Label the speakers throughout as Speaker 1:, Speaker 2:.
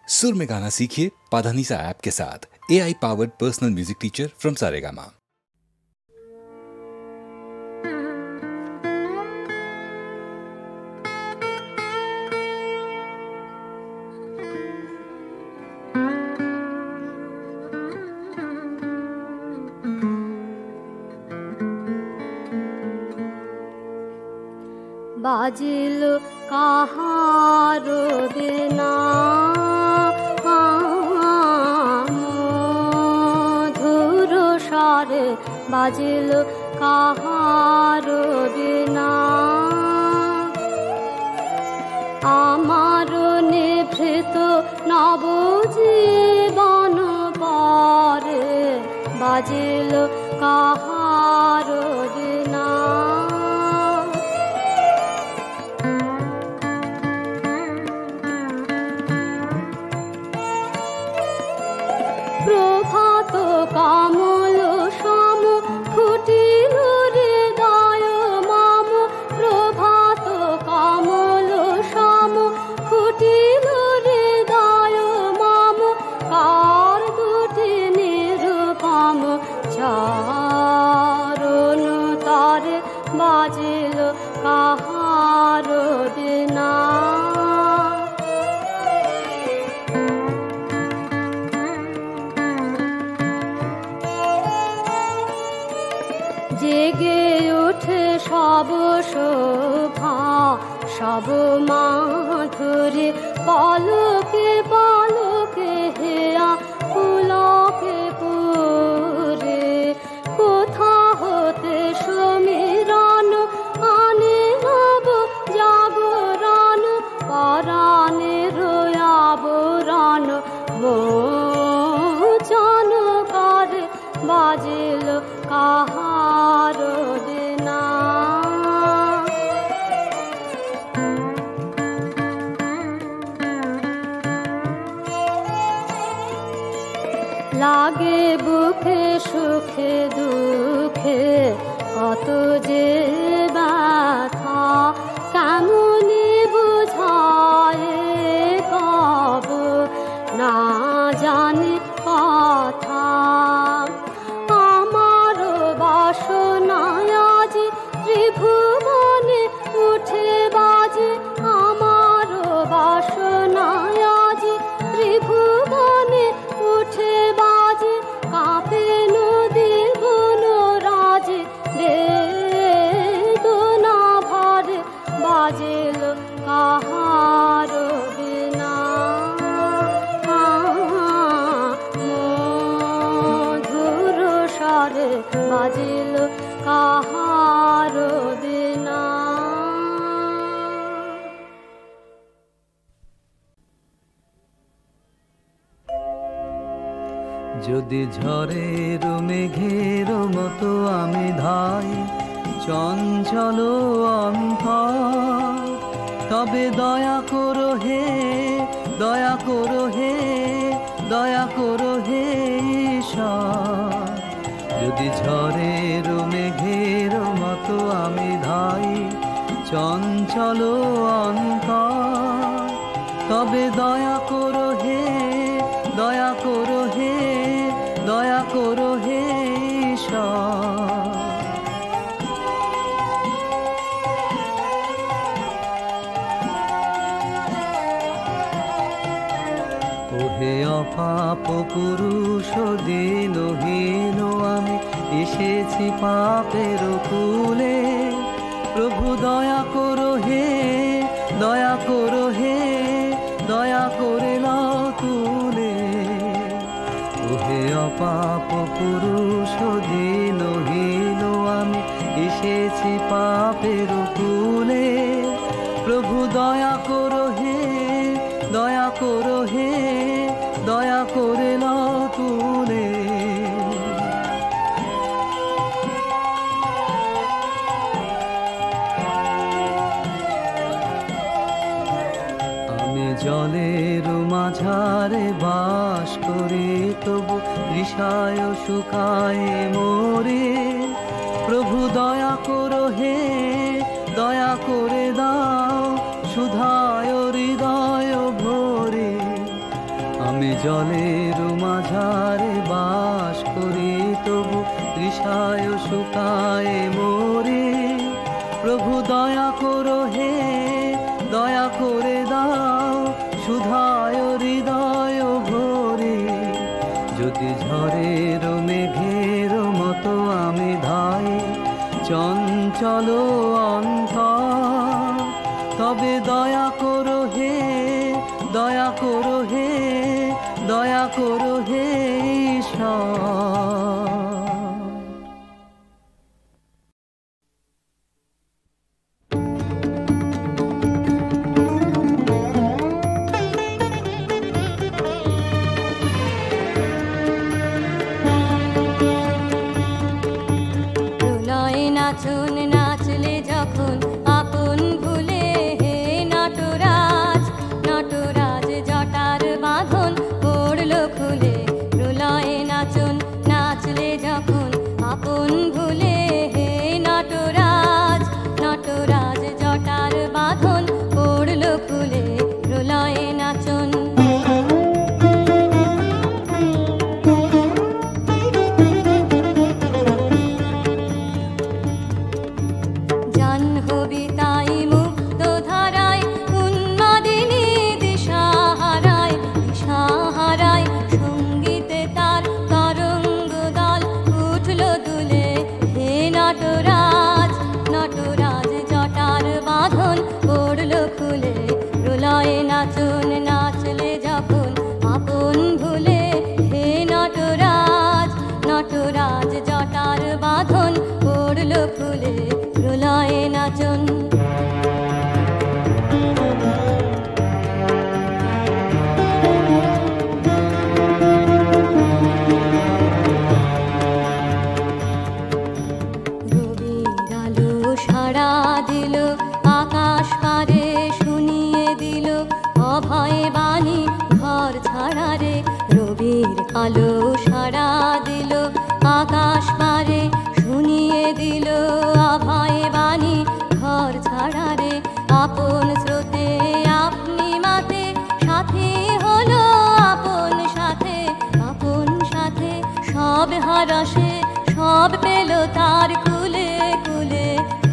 Speaker 1: सुर में गाना सीखिए पाधानीसा ऐप के साथ। AI powered personal music teacher from Saregama.
Speaker 2: बाजिल काहारो बिना मधुर सारे बाजिल काहारो बिना आमारो निभृत नवजीवन पारे बाजिल काहारो बिना প্রভাত কামল সম ফুটিল হৃদয় মম প্রভাত কামল সম ফুটিল হৃদয় মম কার দুটি নিরূপম চারণ তারে বাজিল কাহার বিনা জেগে ওঠে সব শোভা সব মাধুরী পলকে পলকে হেয়া পুলকে পুরে কোথা হতে সমীরণ আনে নব জাগরণ পরাণের আবরণ মোচন করে বাজিল কাহার বিনা লাগে বুকে সুখে দুঃখে কত যে ব্যথা কেমনি বুঝায় কব না জানি কথা আমার বাসনায় আজ ত্রিভুবনে উঠে বাজে আমার বাসনায় আজ ত্রিভুবনে উঠে বাজে কাঁপে নদী বনরাজে বেদনা ভরে বাজিল কাহার বিনা মধুর স্বরে বাজিল কাহার বিনা
Speaker 3: যদি ঝড়ের মেঘের মতো আমি ধাই চঞ্চল অন্তর তবে দয়া করো হে দয়া করো হে দয়া করো হে ঈশ্বর যদি ঝড়ের মেঘের মতো আমি ধাই চঞ্চল অন্তর তবে দয়া করো হে দয়া করো হে দয়া করো হে ঈশ্বর ওহে অপাপ পুরুষ দীনহীন আমি এসেছি পাপের কূলে প্রভু দয়া করো হে দয়া করো হে দয়া করে নাও তুলে ওহে অপাপ পুরুষ দীনহীন আমি এসেছি পাপের কূলে প্রভু দয়া করো হে দয়া করো হে দয়া করে নাও তুলে আমি জলের মাঝারে বাস করি তবু তৃষায় শুকায় মোরে প্রভু দয়া করো হে দয়া করে দাও সুধায় হৃদয় ভরে আমি জলের মাঝারে বাস করি তবু তৃষায় শুকায় মোরে। প্রভু দয়া করো হে, দয়া করে দাও সুধায় হৃদয় ভরে। যদি ঝড়ের মেঘের মতো আমি ধাই চঞ্চল অন্তর, তবে দয়া করো হে, দয়া করো হে, দয়া করো হে ঈশ্বর।
Speaker 2: নাচুন নাচলে যখন আপন ভুলে হে নটরাজ, নটরাজ জটার বাঁধন পড়লো খুলে। প্রলয়ে নাচুন নাচলে যখন আপন ভুলে হে নটরাজ, নটরাজ জটার বাঁধন পড়লো খুলে। প্রলয়ে নাচুন নাচুন নাচলে যখন আপন ভুলে হে নটরাজ, নটরাজ জটার বাঁধন পড়লো খুলে। প্রলয়ে নাচুন রবির আলো সাড়া দিল আকাশ পারে, শুনিয়ে দিল অভয় বাণী ঘর ছাড়া রে। রবির আলো সাড়া দিল আকাশ পারে, শুনিয়ে দিল অভয় বাণী ঘর ছাড়া রে। আপন স্রোতে আপনি মাতে সাথী হলো আপন সাথে, আপন সাথে সব হারাসে সব পেল তার কুলে কুলে।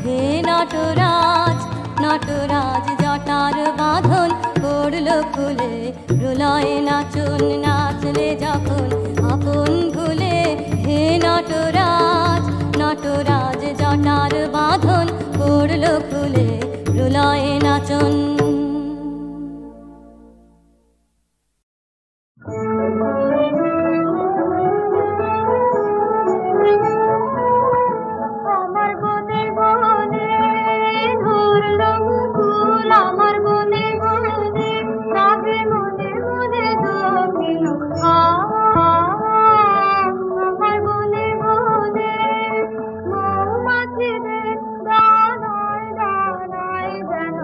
Speaker 2: হে নটরাজ, নটরাজ জটার বাঁধন পড়লো খুলে। প্রলয়ে নাচুন নাচলে যখন আপন ভুলে হে নটরাজ, নটরাজ জটার বাঁধন পড়লো খুলে। প্রলয়ে নাচুন
Speaker 4: মৌমাছিদের দানায় দানায় যেন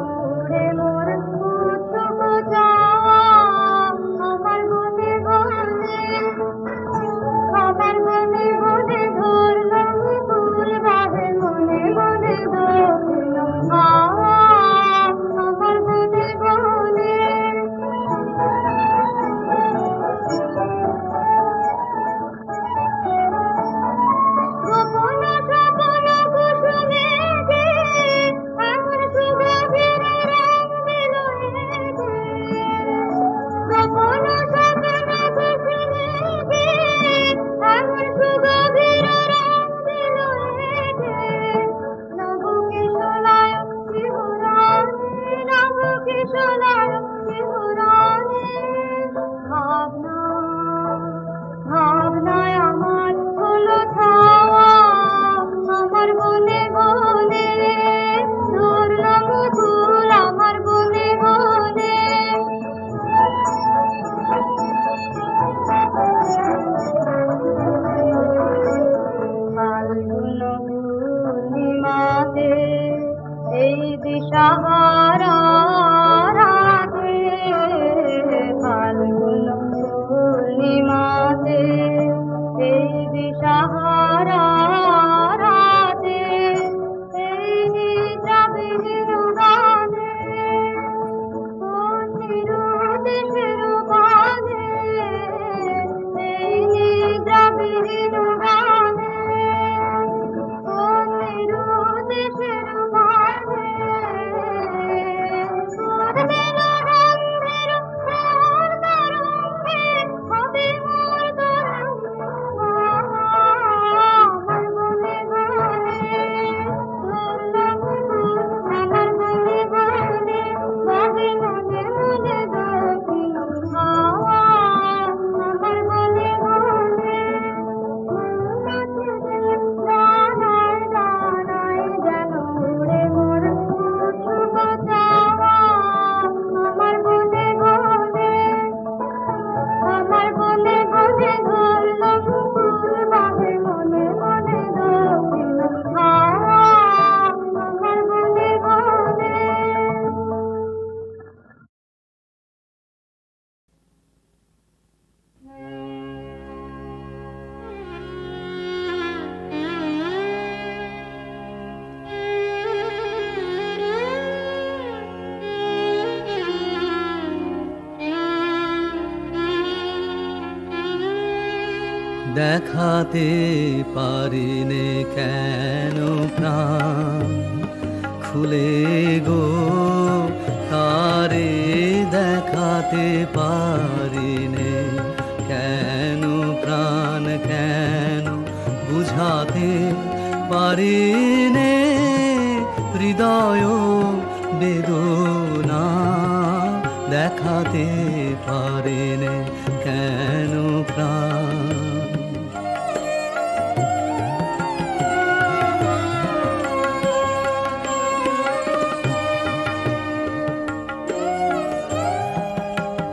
Speaker 3: দেখাতে পারিনে কেন প্রাণ খুলে গো তারে দেখাতে পারিনে কেন প্রাণ কেন বুঝাতে পারিনে হৃদয় বেদনা দেখাতে পারিনে কেন প্রাণ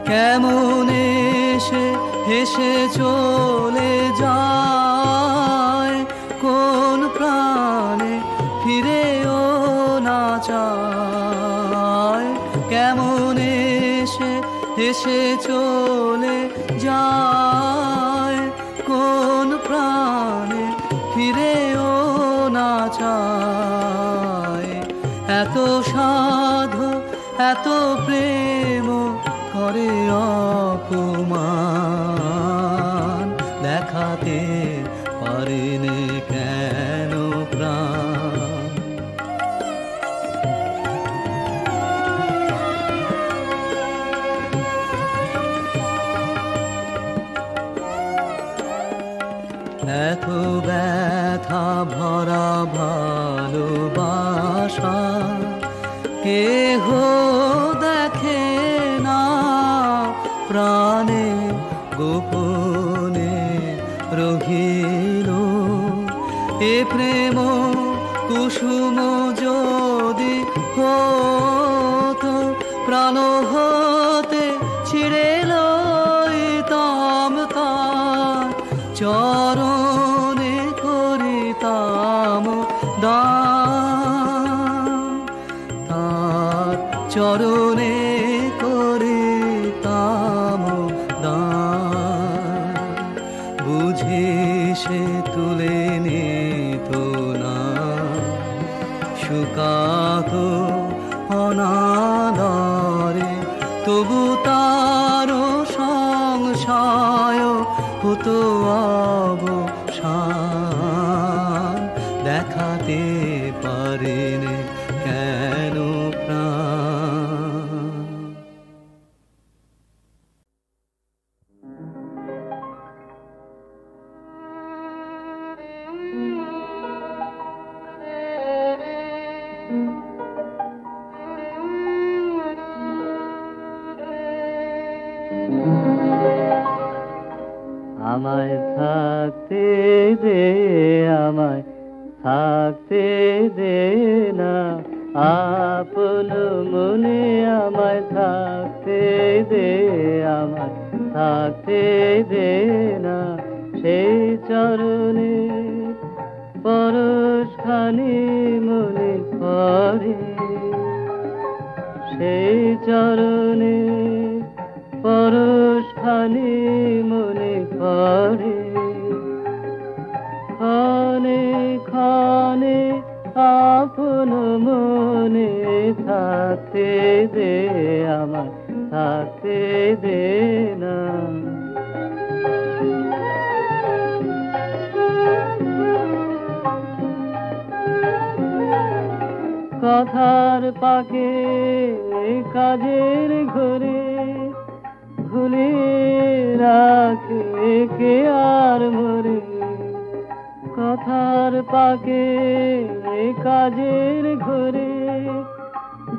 Speaker 3: কেমন এসে হেসে চলে যায় কোন প্রাণে ফিরেও না চায় কেমন এসে হেসে চলে যায় কোন প্রাণে ফিরেও না চায় এত সাধু এত প্রেম করে অপমান দেখাতে পারেনে কেন প্রাণ এত ব্যথা ভরা ভালোবাসা কেহ দেখে না প্রাণে গোপনে রহিল এ প্রেম কুসুম যদি হতো প্রাণ হতে ছিঁড়ে লইতাম তার চরণে করিতাম দান তার চরণে করিতাম দান বুঝি সে তুলে নিত না শুকাত অনাদরে তবু তার সংশয় হতো অবসান দেখাতে পারেনে কেন প্রাণ আমায় থাকতে দে আমায় থাকতে দে না আপন মনে আমায় থাকতে দে আমায় থাকতে দে না সেই চরণে পরশখানি মনে পড়ে সেই চরণে পরশখানি মনে পড়ে ক্ষণে ক্ষণে আপন মনে থাকতে দে আমায় থাকতে দে না কথার পাকে কাজের ঘরে ভুলে রাখে কে আর মরে কথার পাকে কাজের ঘরে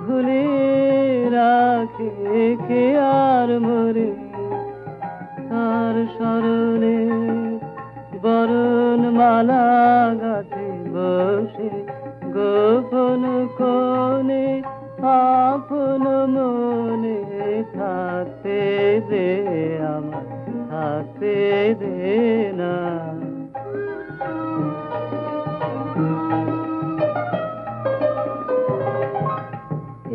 Speaker 3: ভুলে রাখে কে আর মরে তার স্মরণে বরণ মালা গাছে বসে গোপন কোণে আপন মনে থাকতে দে আমার থাকতে দে না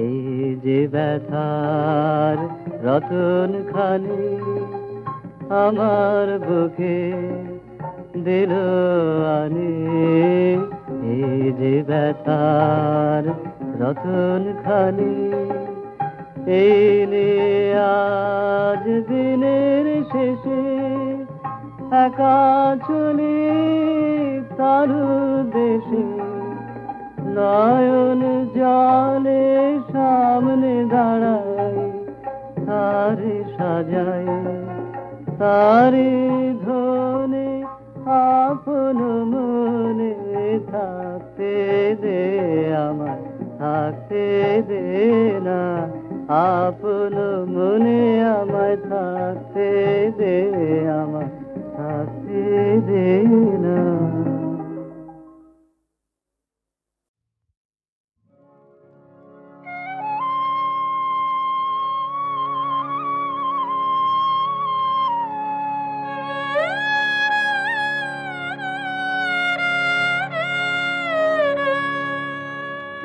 Speaker 3: এই যে ব্যথার রতন খানি আমার বুকে দিল আনি এই যে ব্যথার রতন খানি এই নিয়ে আজ দিনের শেষে একা চলি তারু দেশে, নয়ন জলে সামনে দাঁড়াই, তারে সাজাই, তারে ধনে আপন মনে থাকতে দে আমায়, থাকতে দে না আপন মনে আমায়, থাকতে দে আমায়, থাকতে দে না।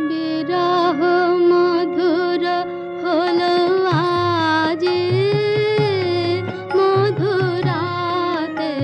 Speaker 2: বিরহ মধুর হলো আজ মধুরাতে,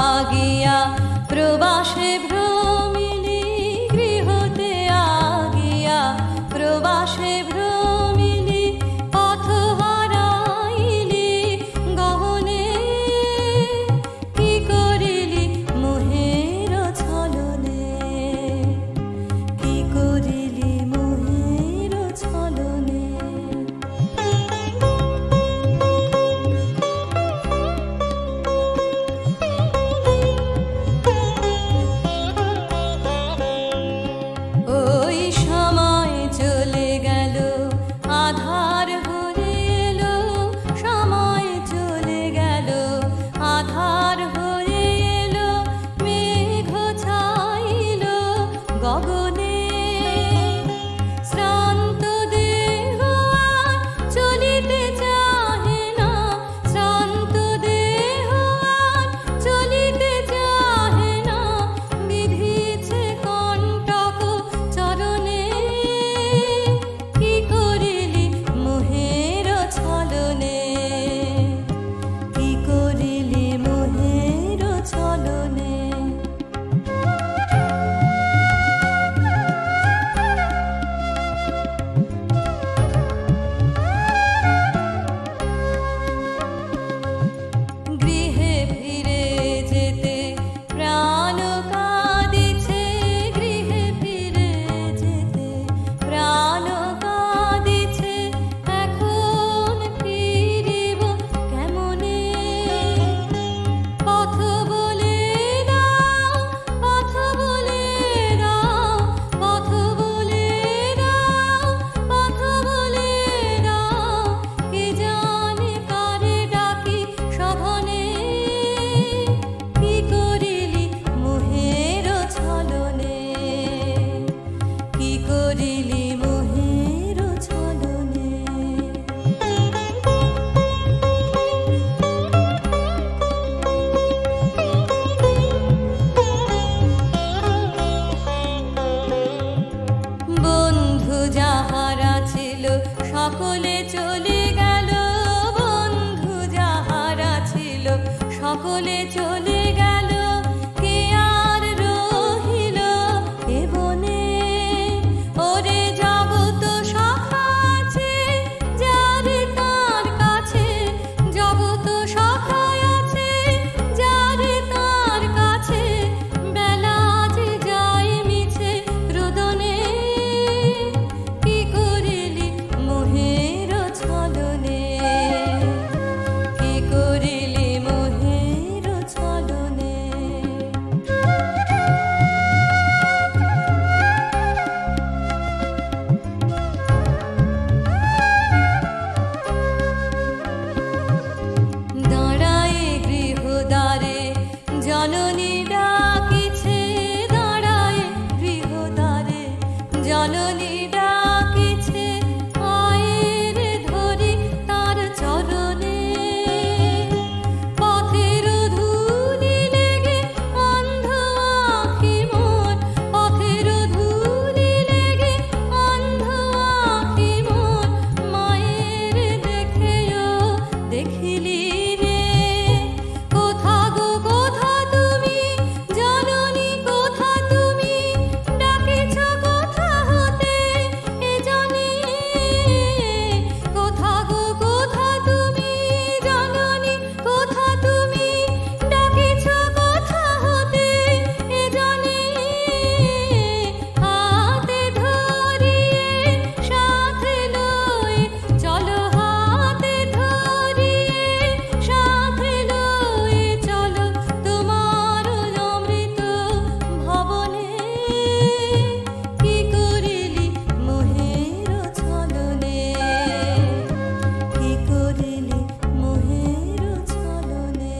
Speaker 4: আগিয়া প্রবাসে ভ্রমিলি, গৃহতে আগিয়া প্রবাসে ভ্রমিলি, পথ হারাইলি গহনে, কি করিলি মোহের ছলনে, কি করিলি মোহের ছলনে। ওই সময় চলে গেল, আধার হয়ে এলো, সময় চলে গেল, আধার হয়ে এলো, মেঘ ছাইল গগনে, শ্রান্ত দেহ আর চলিতে চাহে না, শ্রান্ত দেহ আর চলিতে চাহে না, বিধিছে কণ্টক চরণে, কি করিলি মোহের ছলনে, কি করিলি মোহের ছলনে। গৃহে ফিরে যেতে প্রাণ কাঁদিছে, গৃহে ফিরে যেতে প্রাণ কাঁদিছে, এখন ফিরিব কেমনে, পথ বলে দাও, পথ বলে দাও, পথ বলে দাও, পথ বলে দাও, কে জানে কারে ডাকি সঘনে, কি করিলি মোহের ছলনে, কি করিলি মোহের ছলনে। বন্ধু যাহারা ছিল সকলে চলে গেল, বন্ধু যাহারা ছিল সকলে চলে গেল, কে আর রহিল এ বনে, ওরে জগত সখা আছে যারে তার কাছে, জগত সখা আছে যারে তার কাছে, বেলা যে যায় মিছে রোদনে, কি করিলি মোহের ছলনে, কি করিলি মোহের ছলনে। দাঁড়ায় গৃহদ্বারে জননী ডাকিছে, দাঁড়ায় গৃহদ্বারে জননী ডাকিছে, আয়ের ধরি তার চরণে, পথের ধূলি লেগে অন্ধ আঁখি মোর, পথের ধূলি লেগে অন্ধ আঁখি মোর, মায়ের দেখেও দেখিলি রে, কোথা গো কোথা তুমি জননী, কোথা তুমি ডাকিছ কোথা হতে এ জানি, কোথা গো কোথা তুমি জননী, কোথা তুমি ডাকিছ কোথা হতে এ জানি, হাতে ধরিয়ে সাথে লয়ে চলো, হাতে ধরিয়ে সাথে লয়ে চলো, তোমার অমৃত ভবনে, কি করিলি মোহের ছলনে, কি করিলি মোহের ছলনে।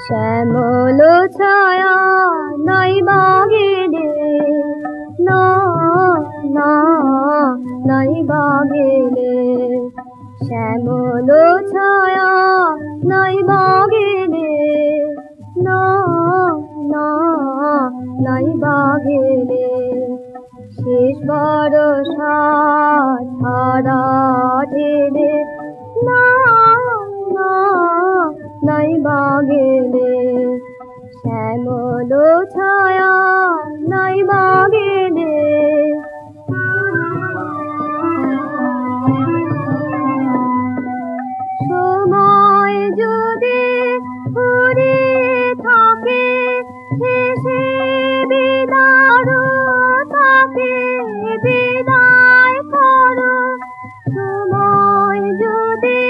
Speaker 2: শ্যামল ছায়া নাই বাগেলে, না না নাই বাগেলে, শ্যামল ছায়া নাই বাগেলে, না নাই বা গেলে শেষ বরষা ধারা ঢেলে না না নাই বা গেলে শ্যামল ছায়া নাই বা গেলে সময় যদি ফুরিয়ে থাকে হেসে বিদায় তাকে বিদায় করো সময় যদি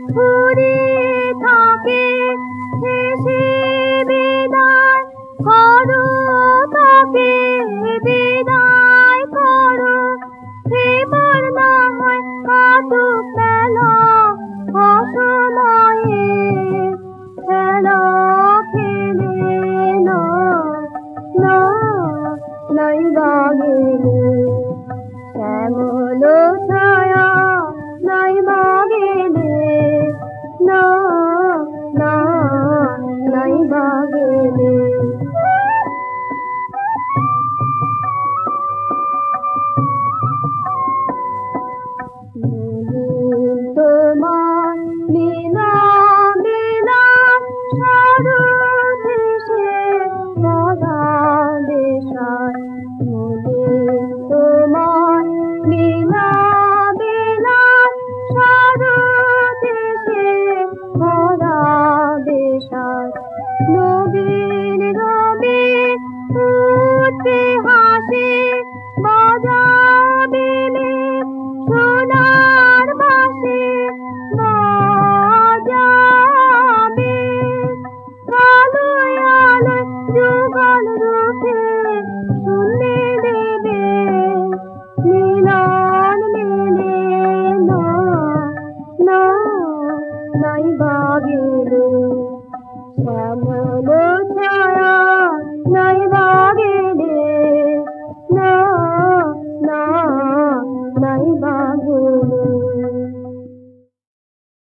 Speaker 2: ফুরিয়ে থাকে হেসে বিদায় করো তাকে